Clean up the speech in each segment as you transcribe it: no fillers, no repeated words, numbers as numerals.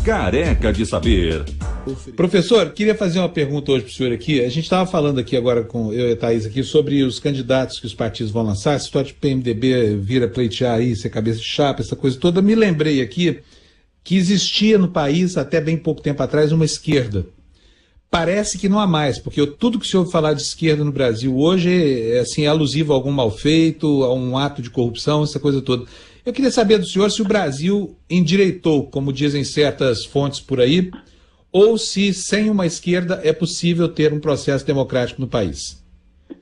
Careca de Saber. Professor, queria fazer uma pergunta hoje para o senhor aqui. A gente estava falando aqui agora com eu e a Thaís aqui sobre os candidatos que os partidos vão lançar. Essa história de PMDB vira pleitear aí, ser cabeça de chapa, essa coisa toda. Me lembrei aqui que existia no país, até bem pouco tempo atrás, uma esquerda. Parece que não há mais, porque tudo que se ouve falar de esquerda no Brasil hoje é alusivo a algum mal feito, a um ato de corrupção, essa coisa toda. Eu queria saber do senhor se o Brasil endireitou, como dizem certas fontes por aí, ou se sem uma esquerda é possível ter um processo democrático no país.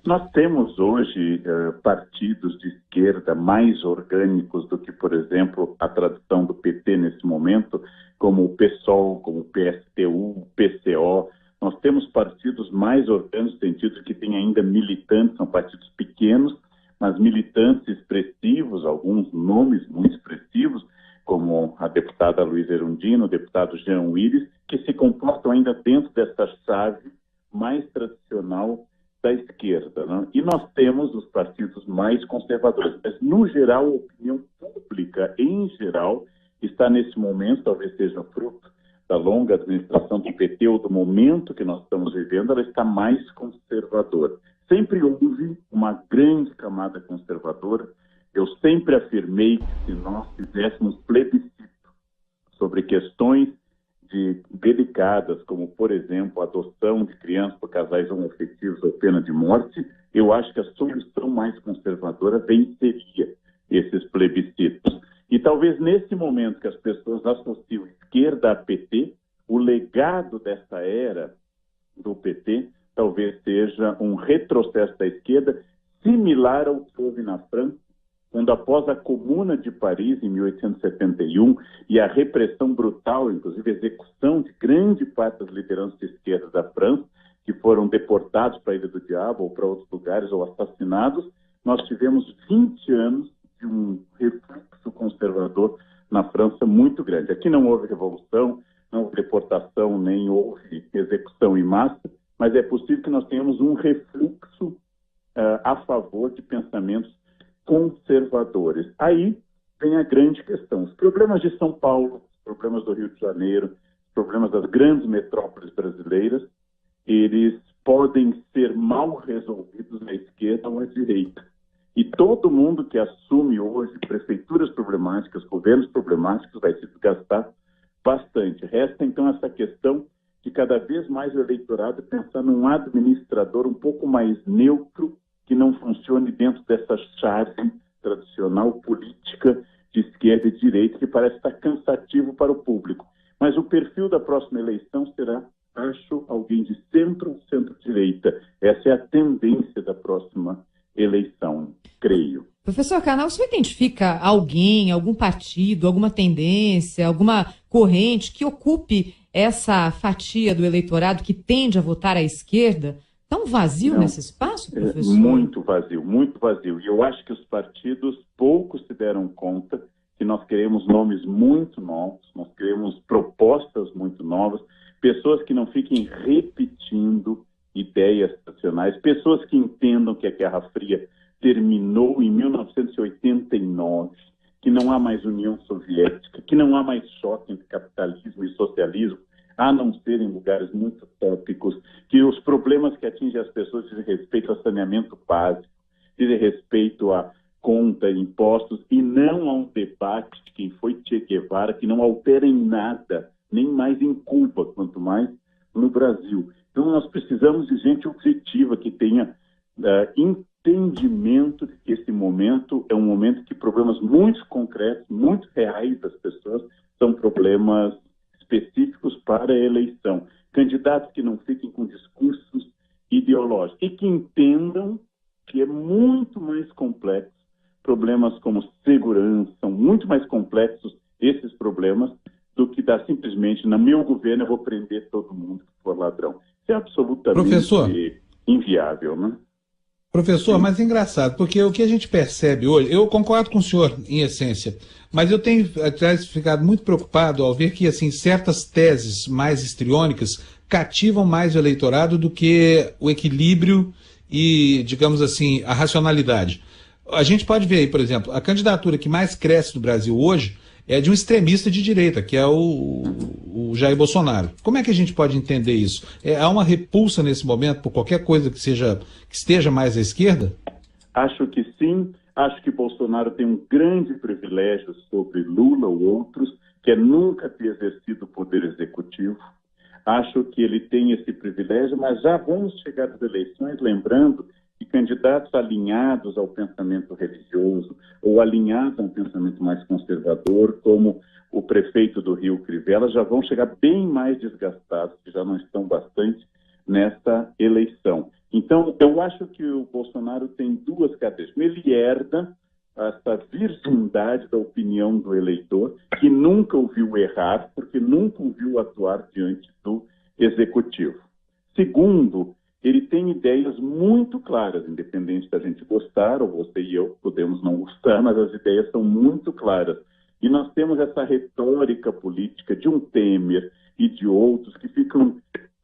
Nós temos hoje partidos de esquerda mais orgânicos do que, por exemplo, a tradição do PT nesse momento, como o PSOL, como o PSTU, o PCO. Nós temos partidos mais orgânicos no sentido de que tem ainda militantes, são partidos pequenos, mas militantes expressivos, alguns nomes muito expressivos, como a deputada Luísa Erundina, o deputado Jean Willis, que se comportam ainda dentro dessa chave mais tradicional da esquerda, né? E nós temos os partidos mais conservadores. Mas, no geral, a opinião pública, em geral, está nesse momento, talvez seja fruto da longa administração do PT ou do momento que nós estamos vivendo, ela está mais conservadora. Sempre houve uma grande camada conservadora. Eu sempre afirmei que se nós fizéssemos plebiscito sobre questões delicadas, como, por exemplo, a adoção de crianças por casais homoafetivos ou pena de morte, eu acho que a solução mais conservadora venceria esses plebiscitos. E talvez nesse momento que as pessoas associam esquerda a PT, o legado dessa era do PT talvez seja um retrocesso da esquerda similar ao que houve na França, quando após a Comuna de Paris, em 1871, e a repressão brutal, inclusive a execução de grande parte das lideranças de esquerda da França, que foram deportados para a Ilha do Diabo ou para outros lugares ou assassinados, nós tivemos 20 anos de um refluxo conservador na França muito grande. Aqui não houve revolução, não houve deportação, nem houve execução em massa, mas é possível que nós tenhamos um refluxo a favor de pensamentos conservadores. Aí vem a grande questão. Os problemas de São Paulo, os problemas do Rio de Janeiro, os problemas das grandes metrópoles brasileiras, eles podem ser mal resolvidos na esquerda ou à direita. E todo mundo que assume hoje prefeituras problemáticas, governos problemáticos, vai se desgastar bastante. Resta, então, essa questão de cada vez mais o eleitorado pensar num administrador um pouco mais neutro, que não funcione dentro dessa chave tradicional política de esquerda e direita, que parece estar cansativo para o público. Mas o perfil da próxima eleição será, acho, alguém de centro ou centro-direita. Essa é a tendência da próxima eleição, creio. Professor Karnal, você identifica alguém, algum partido, alguma tendência, alguma corrente que ocupe essa fatia do eleitorado que tende a votar à esquerda? Tão vazio nesse espaço, professor? Muito vazio, muito vazio. E eu acho que os partidos poucos se deram conta que nós queremos nomes muito novos, nós queremos propostas muito novas, pessoas que não fiquem repetindo ideias nacionais, pessoas que entendam que a Guerra Fria terminou em 1989, que não há mais União Soviética, que não há mais choque entre capitalismo e socialismo, a não ser em lugares muito tópicos, que os problemas que atingem as pessoas dizem respeito a saneamento básico, dizem respeito a conta, impostos, e não a um debate de quem foi Che Guevara, que não altera em nada, nem mais em Cuba, quanto mais no Brasil. Então nós precisamos de gente objetiva, que tenha entendimento de que esse momento é um momento que problemas muito concretos, muito reais das pessoas, são problemas específicos para a eleição. Candidatos que não fiquem com discursos ideológicos e que entendam que é muito mais complexo. Problemas como segurança, são muito mais complexos esses problemas do que dar simplesmente, no meu governo eu vou prender todo mundo que for ladrão. Isso é absolutamente inviável, né? Professor, mas é engraçado, porque o que a gente percebe hoje, eu concordo com o senhor em essência, mas eu tenho até ficado muito preocupado ao ver que assim, certas teses mais histriônicas cativam mais o eleitorado do que o equilíbrio e, digamos assim, a racionalidade. A gente pode ver aí, por exemplo, a candidatura que mais cresce no Brasil hoje é de um extremista de direita, que é o o Jair Bolsonaro. Como é que a gente pode entender isso? Há uma repulsa nesse momento por qualquer coisa que esteja mais à esquerda? Acho que sim. Acho que Bolsonaro tem um grande privilégio sobre Lula ou outros, que é nunca ter exercido o poder executivo. Acho que ele tem esse privilégio, mas já vamos chegar às eleições lembrando que candidatos alinhados ao pensamento religioso ou alinhados a um pensamento mais conservador, como o prefeito do Rio, Crivella, já vão chegar bem mais desgastados, que já não estão bastante nessa eleição. Então, eu acho que o Bolsonaro tem duas características. Ele herda essa virgindade da opinião do eleitor, que nunca o viu errar, porque nunca o viu atuar diante do executivo. Segundo, ele tem ideias muito claras, independente da gente gostar, ou você e eu podemos não gostar, mas as ideias são muito claras. E nós temos essa retórica política de um Temer e de outros que ficam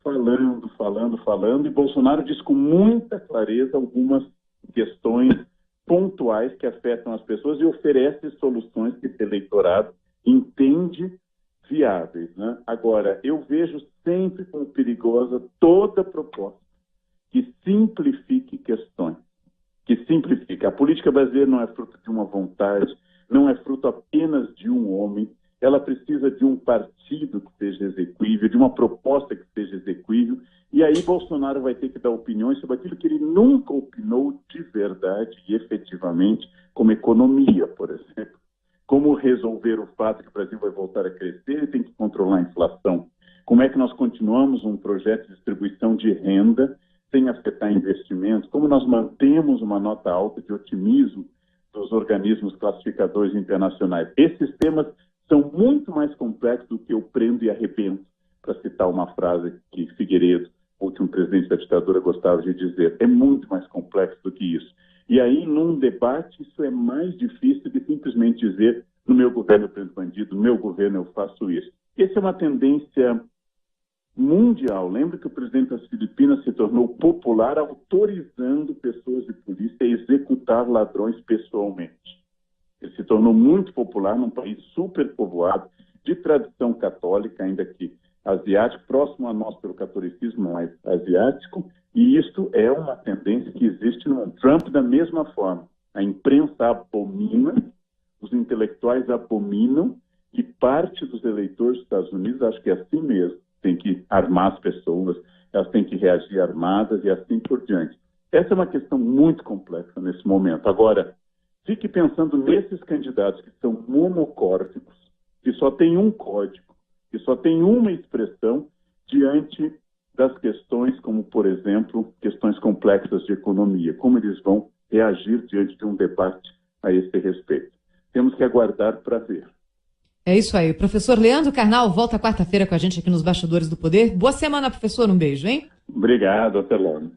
falando, e Bolsonaro diz com muita clareza algumas questões pontuais que afetam as pessoas e oferece soluções que esse eleitorado entende viáveis, né? Agora, eu vejo sempre como perigosa toda proposta que simplifique questões, que simplifique. A política brasileira não é fruto de uma vontade, não é fruto apenas de um homem, ela precisa de um partido que seja exequível, de uma proposta que seja exequível, e aí Bolsonaro vai ter que dar opiniões sobre aquilo que ele nunca opinou de verdade e efetivamente, como economia, por exemplo. Como resolver o fato que o Brasil vai voltar a crescer e tem que controlar a inflação? Como é que nós continuamos um projeto de distribuição de renda sem afetar investimentos? Como nós mantemos uma nota alta de otimismo dos organismos classificadores internacionais? Esses temas são muito mais complexos do que eu prendo e arrebento, para citar uma frase que Figueiredo, último presidente da ditadura, gostava de dizer. É muito mais complexo do que isso. E aí, num debate, isso é mais difícil de simplesmente dizer no meu governo eu prendo bandido, no meu governo eu faço isso. Essa é uma tendência mundial. Lembra que o presidente das Filipinas se tornou popular autorizando pessoas de polícia a executar ladrões pessoalmente. Ele se tornou muito popular num país superpovoado, de tradição católica, ainda que asiático, próximo a nós pelo catolicismo, mas asiático, e isto é uma tendência que existe no mundo. Trump, da mesma forma. A imprensa abomina, os intelectuais abominam, e parte dos eleitores dos Estados Unidos acho que é assim mesmo. Tem que armar as pessoas, elas têm que reagir armadas e assim por diante. Essa é uma questão muito complexa nesse momento. Agora, fique pensando nesses candidatos que são monocórdicos, que só tem um código, que só tem uma expressão diante das questões como, por exemplo, questões complexas de economia. Como eles vão reagir diante de um debate a esse respeito? Temos que aguardar para ver. É isso aí. O professor Leandro Carnal volta quarta-feira com a gente aqui nos Bastidores do Poder. Boa semana, professor. Um beijo, hein? Obrigado. Até logo.